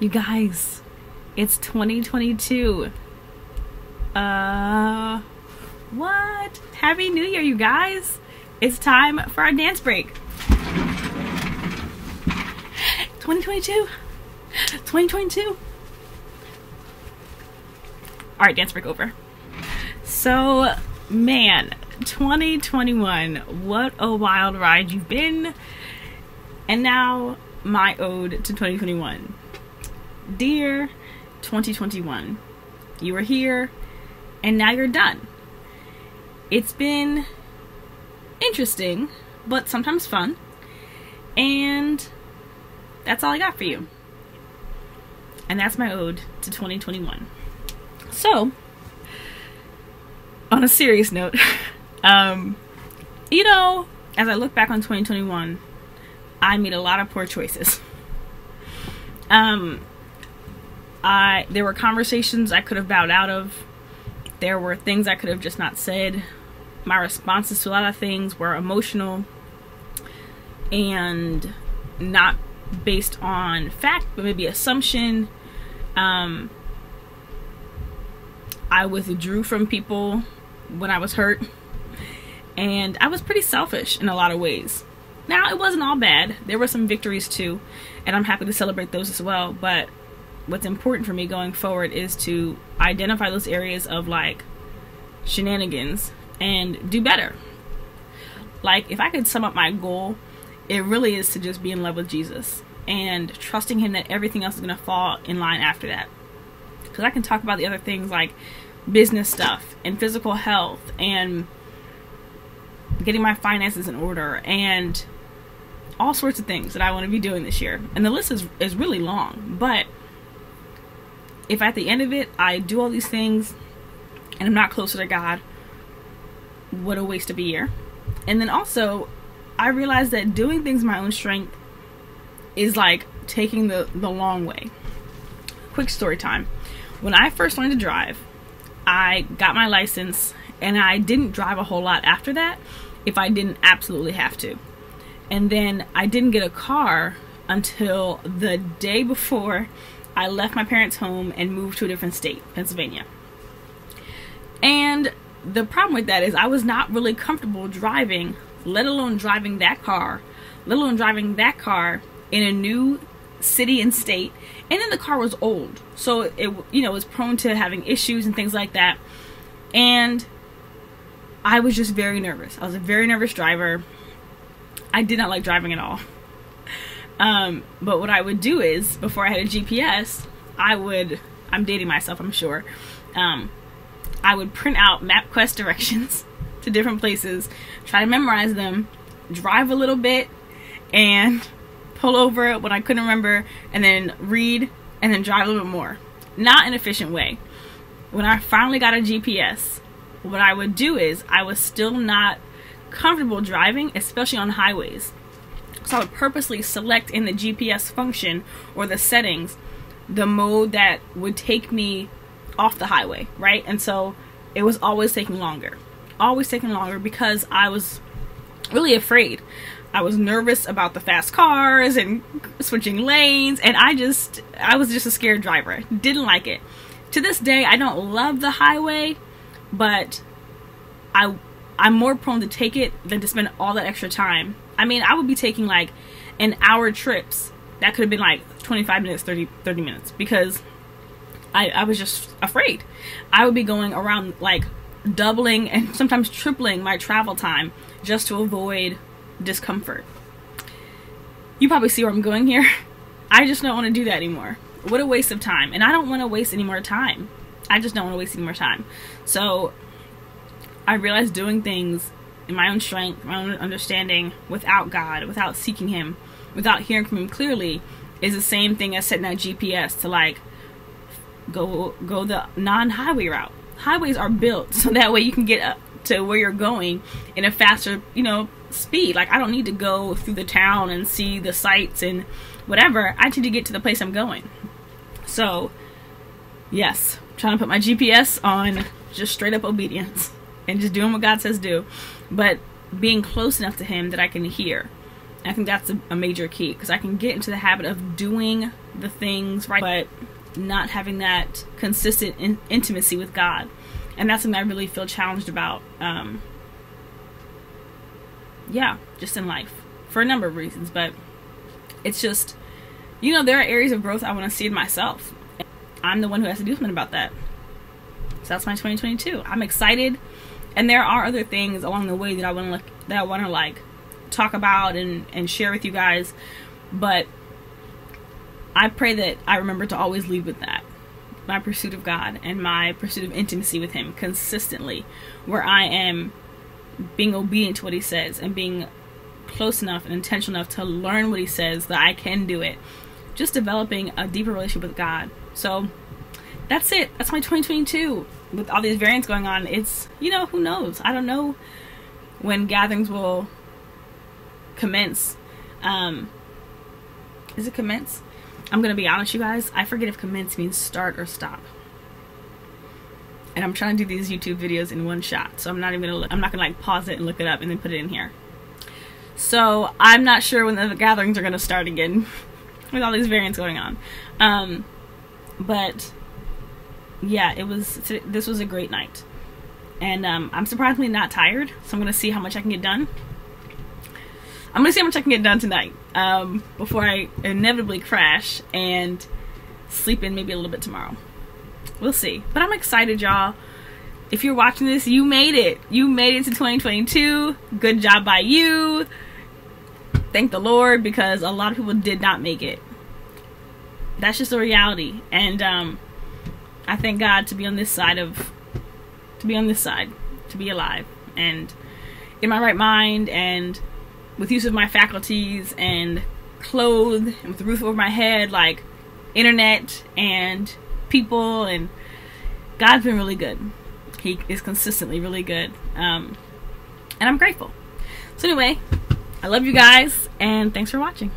You guys, it's 2022. What? Happy New Year, you guys. It's time for our dance break. 2022. 2022. All right, dance break over. So, man, 2021, what a wild ride you've been. And now, my ode to 2021. Dear 2021, you were here, and now you're done. It's been interesting, but sometimes fun, and that's all I got for you. And that's my ode to 2021. So, on a serious note, you know, as I look back on 2021, I made a lot of poor choices. There were conversations I could have bowed out of. There were things I could have just not said. My responses to a lot of things were emotional and not based on fact, but maybe assumption. I withdrew from people when I was hurt, and I was pretty selfish in a lot of ways. Now, it wasn't all bad. There were some victories too, and I'm happy to celebrate those as well. But what's important for me going forward is to identify those areas of like shenanigans and do better. Like, if I could sum up my goal, it really is to just be in love with Jesus and trusting him that everything else is going to fall in line after that. Because I can talk about the other things like business stuff and physical health and getting my finances in order and all sorts of things that I want to be doing this year. And the list is really long, but if at the end of it I do all these things and I'm not closer to God, what a waste of a year. And then also, I realized that doing things in my own strength is like taking the long way. Quick story time. When I first learned to drive, I got my license and I didn't drive a whole lot after that if I didn't absolutely have to. And then I didn't get a car until the day before I left my parents' home and moved to a different state, Pennsylvania. And the problem with that is I was not really comfortable driving, let alone driving that car in a new city and state. And then the car was old, so it, you know, was prone to having issues and things like that. And I was just very nervous. I was a very nervous driver. I did not like driving at all. But what I would do is, before I had a GPS, I'm dating myself, I'm sure. I would print out MapQuest directions to different places, try to memorize them, drive a little bit, and pull over when I couldn't remember, and then read, and then drive a little bit more. Not an efficient way. When I finally got a GPS, what I would do is, I was still not comfortable driving, especially on highways. So I would purposely select in the GPS function or the settings the mode that would take me off the highway, right? And so it was always taking longer because I was really afraid. I was nervous about the fast cars and switching lanes, and I was just a scared driver. Didn't like it. To this day, I don't love the highway, but I'm more prone to take it than to spend all that extra time. I mean, I would be taking like an hour trips that could have been like 25 minutes, 30 minutes, because I was just afraid. I would be going around like doubling and sometimes tripling my travel time just to avoid discomfort. You probably see where I'm going here. I just don't want to do that anymore. What a waste of time. And I don't want to waste any more time. I just don't want to waste any more time. So I realized doing things in my own strength, my own understanding, without God, without seeking him, without hearing from him clearly, is the same thing as setting that GPS to like go the non-highway route. Highways are built so that way you can get up to where you're going in a faster, you know, speed. Like, I don't need to go through the town and see the sights and whatever. I need to get to the place I'm going. So yes, I'm trying to put my GPS on just straight up obedience and just doing what God says do, but being close enough to him that I can hear. I think that's a major key, because I can get into the habit of doing the things right, but not having that consistent intimacy with God. And that's something I really feel challenged about. Yeah, just in life, for a number of reasons. But it's just, you know, there are areas of growth I want to see in myself. I'm the one who has to do something about that. So that's my 2022. I'm excited, and there are other things along the way that I want to like talk about and share with you guys. But I pray that I remember to always lead with that, my pursuit of God and my pursuit of intimacy with Him consistently, where I am being obedient to what He says and being close enough and intentional enough to learn what He says that I can do it. Just developing a deeper relationship with God. So that's it. That's my 2022. With all these variants going on, it's, you know, who knows? I don't know when gatherings will commence. Is it commence? I'm gonna be honest, you guys, I forget if commence means start or stop. And I'm trying to do these YouTube videos in one shot, so I'm not gonna like pause it and look it up and then put it in here. So I'm not sure when the gatherings are gonna start again with all these variants going on. But yeah, this was a great night, and I'm surprisingly not tired, so I'm gonna see how much I can get done. I'm gonna see how much I can get done tonight, before I inevitably crash and sleep in maybe a little bit tomorrow. We'll see. But I'm excited, y'all. If you're watching this, you made it. You made it to 2022. Good job by you. Thank the Lord, because a lot of people did not make it. That's just a reality. And I thank God to be on this side, to be alive and in my right mind, and with use of my faculties, and clothed, and with a roof over my head, like internet and people. And God's been really good. He is consistently really good, and I'm grateful. So anyway, I love you guys, and thanks for watching.